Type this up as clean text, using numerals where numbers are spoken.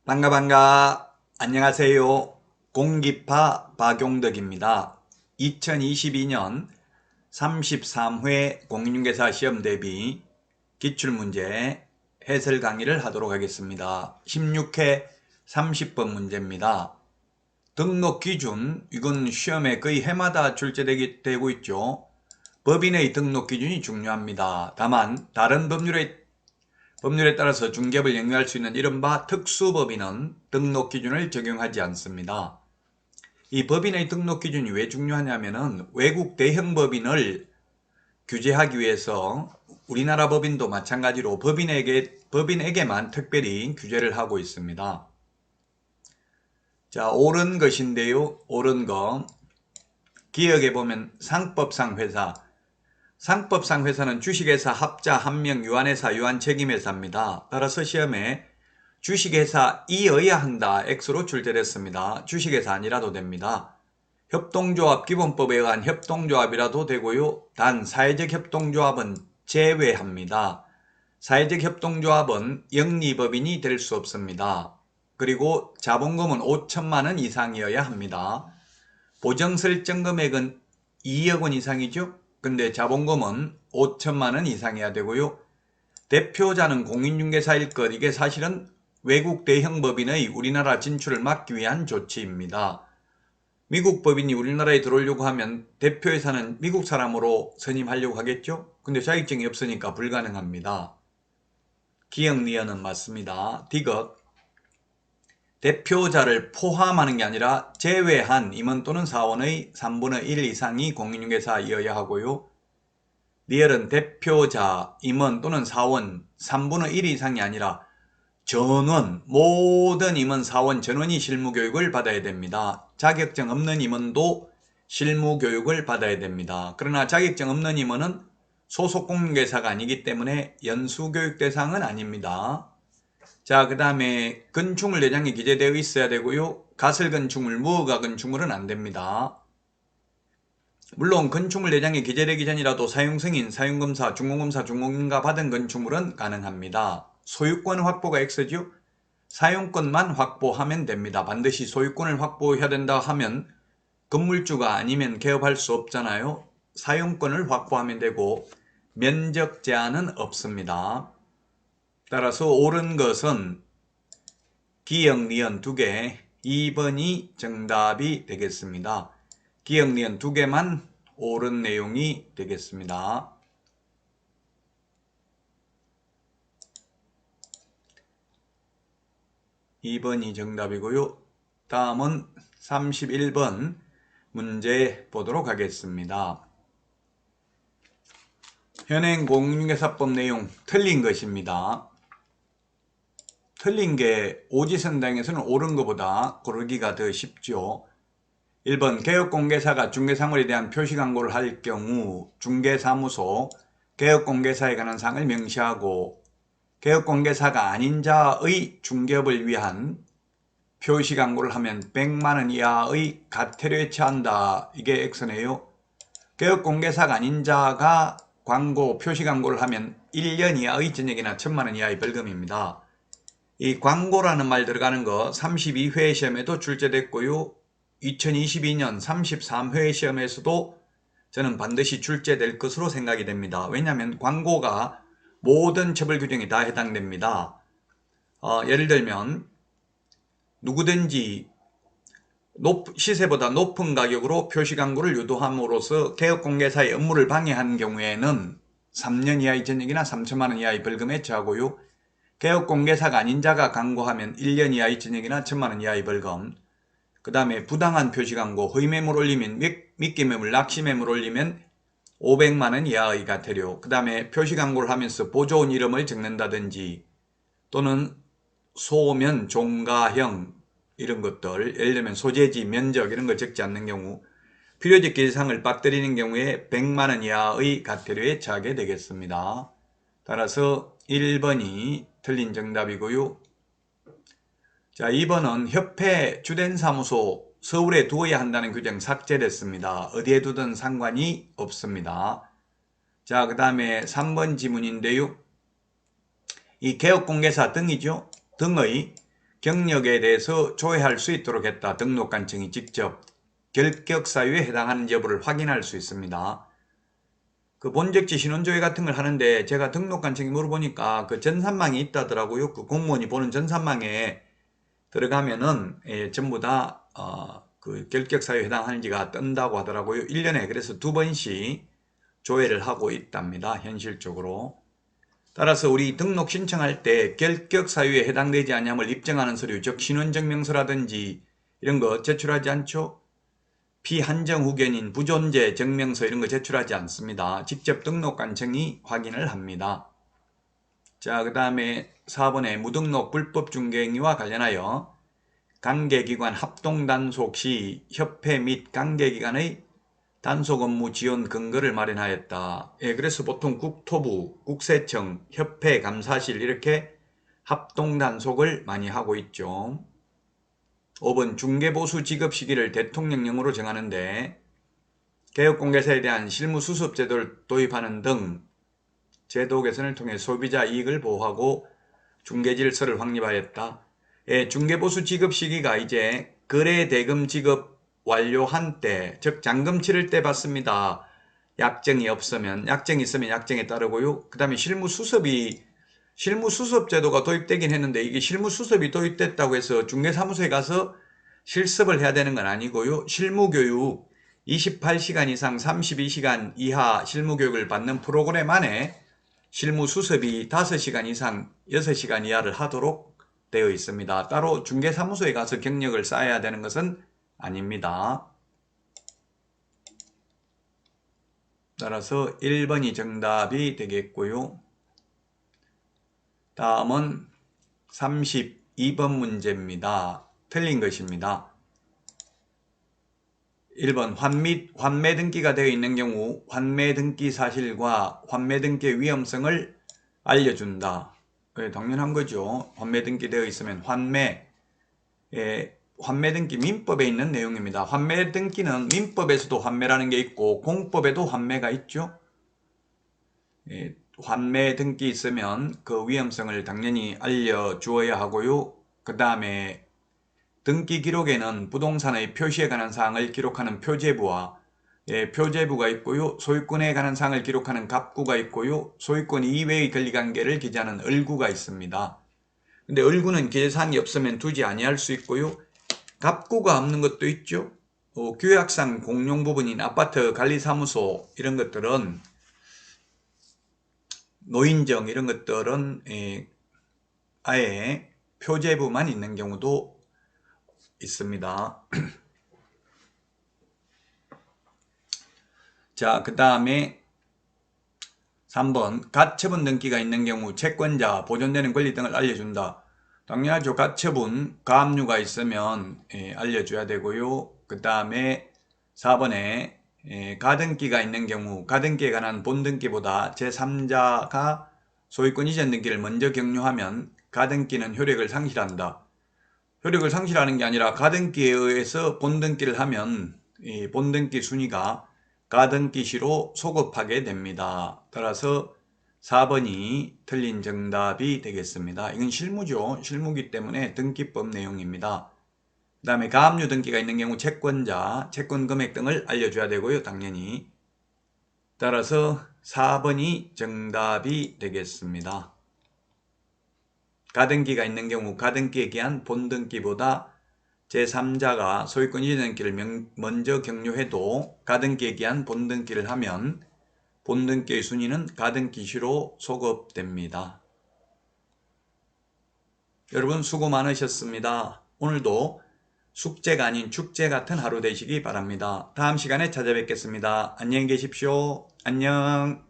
반가. 안녕하세요. 공기파 박용덕입니다. 2022년 33회 공인중개사 시험 대비 기출문제 해설 강의를 하도록 하겠습니다. 16회 30번 문제입니다. 등록 기준, 이건 시험에 거의 해마다 출제되고 있죠. 법인의 등록 기준이 중요합니다. 다만 다른 법률에 따라서 중개업을 영위할 수 있는 이른바 특수법인은 등록 기준을 적용하지 않습니다. 이 법인의 등록 기준이 왜 중요하냐면은 외국 대형 법인을 규제하기 위해서 우리나라 법인도 마찬가지로 법인에게만 특별히 규제를 하고 있습니다. 자, 옳은 것인데요. 옳은 거. 기억해 보면 상법상 회사. 상법상 회사는 주식회사, 합자, 함명, 유한회사, 유한책임회사입니다. 따라서 시험에 주식회사이어야 한다. X로 출제됐습니다. 주식회사 아니라도 됩니다. 협동조합 기본법에 의한 협동조합이라도 되고요. 단 사회적 협동조합은 제외합니다. 사회적 협동조합은 영리법인이 될 수 없습니다. 그리고 자본금은 5천만 원 이상이어야 합니다. 보정설정 금액은 2억 원 이상이죠. 근데 자본금은 5천만 원 이상이어야 되고요. 대표자는 공인중개사일 것. 이게 사실은 외국 대형 법인의 우리나라 진출을 막기 위한 조치입니다. 미국 법인이 우리나라에 들어오려고 하면 대표이사는 미국 사람으로 선임하려고 하겠죠? 근데 자격증이 없으니까 불가능합니다. 기억 니은은 맞습니다. 디귿. 대표자를 포함하는 게 아니라 제외한 임원 또는 사원의 3분의 1 이상이 공인중개사이어야 하고요. 리얼은 대표자, 임원 또는 사원 3분의 1 이상이 아니라 전원, 모든 임원, 사원, 전원이 실무교육을 받아야 됩니다. 자격증 없는 임원도 실무교육을 받아야 됩니다. 그러나 자격증 없는 임원은 소속 공인중개사가 아니기 때문에 연수교육 대상은 아닙니다. 자, 그 다음에 건축물 내장이 기재되어 있어야 되고요. 가설건축물, 무허가 건축물은 안 됩니다. 물론 건축물 내장이 기재되기 전이라도 사용승인, 사용검사, 준공검사, 준공인가 받은 건축물은 가능합니다. 소유권 확보가 X죠. 사용권만 확보하면 됩니다. 반드시 소유권을 확보해야 된다 하면 건물주가 아니면 개업할 수 없잖아요. 사용권을 확보하면 되고 면적 제한은 없습니다. 따라서 옳은 것은 기역, 니은 2개, 2번이 정답이 되겠습니다. 기역, 니은 2개만 옳은 내용이 되겠습니다. (2번이) 정답이고요. 다음은 31번 문제 보도록 하겠습니다. 현행 공인중개사법 내용 틀린 것입니다. 틀린 게 오지선당에서는 옳은 것보다 고르기가 더 쉽죠. 1번 개업공개사가 중개사물에 대한 표시광고를 할 경우 중개사무소 개업공개사에 관한 사항을 명시하고 개업공개사가 아닌 자의 중개업을 위한 표시광고를 하면 100만원 이하의 과태료에 처한다. 이게 X네요. 개업공개사가 아닌 자가 표시광고를 하면 1년 이하의 징역이나 1000만원 이하의 벌금입니다. 이 광고라는 말 들어가는 거 32회 시험에도 출제됐고요. 2022년 33회 시험에서도 저는 반드시 출제될 것으로 생각이 됩니다. 왜냐하면 광고가 모든 처벌 규정에 다 해당됩니다. 예를 들면 누구든지 시세보다 높은 가격으로 표시광고를 유도함으로써 개업공개사의 업무를 방해한 경우에는 3년 이하의 징역이나 3천만 원 이하의 벌금에 처하고요. 개업공개사가 아닌 자가 광고하면 1년 이하의 징역이나 1000만 원 이하의 벌금. 그 다음에 부당한 표시광고, 허위매물 올리면, 미끼매물, 낚시매물 올리면 500만 원 이하의 과태료. 그 다음에 표시광고를 하면서 보조원 이름을 적는다든지 또는 소면, 종가형 이런 것들, 예를 들면 소재지, 면적 이런 거 적지 않는 경우 필요적 기재사항을 빠뜨리는 경우에 100만 원 이하의 과태료에 처하게 되겠습니다. 따라서 1번이 틀린 정답이고요. 자, 2번은 협회 주된 사무소 서울에 두어야 한다는 규정 삭제됐습니다. 어디에 두든 상관이 없습니다. 자, 그 다음에 3번 지문인데요. 이 개업공개사 등이죠. 등의 경력에 대해서 조회할 수 있도록 했다. 등록관청이 직접 결격사유에 해당하는 여부를 확인할 수 있습니다. 그 본적지 신원조회 같은 걸 하는데 제가 등록관청이 물어보니까 그 전산망이 있다더라고요. 그 공무원이 보는 전산망에 들어가면은 전부 다 그 결격사유에 해당하는지가 뜬다고 하더라고요. 1년에 그래서 2번씩 조회를 하고 있답니다. 현실적으로. 따라서 우리 등록 신청할 때 결격 사유에 해당되지 않냐을 입증하는 서류, 즉 신원증명서라든지 이런 거 제출하지 않죠? 비한정 후견인, 부존재 증명서 이런 거 제출하지 않습니다. 직접 등록관청이 확인을 합니다. 자, 그 다음에 4번에 무등록 불법 중개행위와 관련하여 관계기관 합동단속 시 협회 및 관계기관의 단속 업무 지원 근거를 마련하였다. 그래서 보통 국토부, 국세청, 협회, 감사실 이렇게 합동단속을 많이 하고 있죠. 5번 중개보수 지급 시기를 대통령령으로 정하는데 개업공개사에 대한 실무수습 제도를 도입하는 등 제도 개선을 통해 소비자 이익을 보호하고 중개질서를 확립하였다. 중개보수 지급 시기가 이제 거래대금 지급 완료한 때, 즉 잔금 치를 때 받습니다. 약정이 없으면, 약정이 있으면 약정에 따르고요. 그 다음에 실무수습 제도가 도입되긴 했는데 이게 실무수습이 도입됐다고 해서 중개사무소에 가서 실습을 해야 되는 건 아니고요. 실무교육 28시간 이상 32시간 이하 실무교육을 받는 프로그램 안에 실무수습이 5시간 이상 6시간 이하를 하도록 되어 있습니다. 따로 중개사무소에 가서 경력을 쌓아야 되는 것은 아닙니다. 따라서 1번이 정답이 되겠고요. 다음은 32번 문제입니다. 틀린 것입니다. 1번 환매 등기가 되어 있는 경우 환매 등기 사실과 환매 등기의 위험성을 알려준다. 당연한 거죠. 환매 등기 되어 있으면 환매 등기 민법에 있는 내용입니다. 환매 등기는 민법에서도 환매라는 게 있고 공법에도 환매가 있죠. 환매 등기 있으면 그 위험성을 당연히 알려주어야 하고요. 그 다음에 등기 기록에는 부동산의 표시에 관한 사항을 기록하는 표제부와 표제부가 있고요. 소유권에 관한 사항을 기록하는 갑구가 있고요. 소유권 이외의 권리관계를 기재하는 을구가 있습니다. 근데 을구는 기재사항이 없으면 두지 아니할 수 있고요. 갑구가 없는 것도 있죠. 규약상 공용 부분인 아파트 관리사무소 이런 것들은 노인정 이런 것들은 아예 표제부만 있는 경우도 있습니다. 자, 그 다음에 3번 가처분 등기가 있는 경우 채권자, 보존되는 권리 등을 알려준다. 당연하죠. 가처분, 가압류가 있으면 알려줘야 되고요. 그 다음에 4번에 가등기가 있는 경우 가등기에 관한 본등기보다 제3자가 소유권 이전 등기를 먼저 격려하면 가등기는 효력을 상실한다. 효력을 상실하는 게 아니라 가등기에 의해서 본등기를 하면 이 본등기 순위가 가등기시로 소급하게 됩니다. 따라서 4번이 틀린 정답이 되겠습니다. 이건 실무죠. 실무기 때문에 등기법 내용입니다. 그 다음에 가압류 등기가 있는 경우 채권자, 채권 금액 등을 알려줘야 되고요. 당연히. 따라서 4번이 정답이 되겠습니다. 가등기가 있는 경우 가등기에 기한 본등기보다 제3자가 소유권 이전 등기를 먼저 격려해도 가등기에 기한 본등기를 하면 본등기의 순위는 가등기시로 소급됩니다. 여러분 수고 많으셨습니다. 오늘도 숙제가 아닌 축제 같은 하루 되시기 바랍니다. 다음 시간에 찾아뵙겠습니다. 안녕히 계십시오. 안녕.